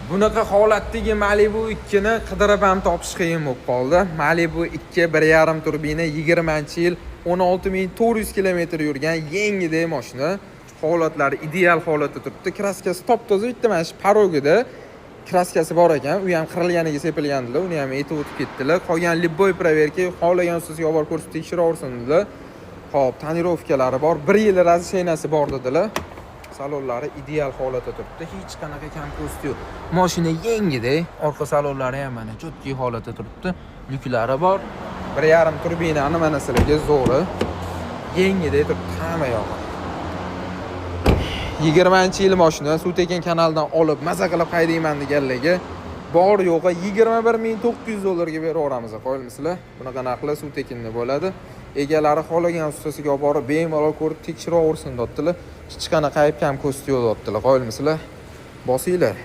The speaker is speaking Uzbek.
Bunaqa holatdagi Malibu 2 ni qidirib ham topish qiyin bo'lib qoldi. Malibu 2 1.5 turbina 20-yil 16.400 km yurgan yengidek mashina. Holatlari ideal holatda turibdi. Kraskasi top-toza bitta mana shu parogida kraskasi bor ekan. U ham qirilganiga sepilgandilar. Uni ham aytib o'tib ketdilar. Qolgan libboy proverka xohlagan ustiga olib borib ko'rsatib tekshiraversin dedilar. Xo'p, tonirovkalari bor. 1 yil razshenasi bor dedilar. Salonlari ideal holatda turibdi. Hech qanaqa kam ko'sti yo'q. Mashina yengidek, orqa salonlari ham mana chotki holatda turibdi. Lyuklari bor. 1.5 turbina mana sizlarga zo'ri. Yengidek turibdi hamma yog'i. 20-yil mashina Sutekin kanalidan olib maza qilib haydayman deganlarga bor yo'g'i $21.900 ga beraveramiz, qo'yilmisizlar. Bunaqa narxlar Sutekinda bo'ladi. Egalari xohlagan ustasiga olib borib bemalol ko'rib tekshiraversin dotdilar. Hech qanaqa ayb kam ko'sti yo'q dotdilar, qo'yilmisizlar. Bosinglar.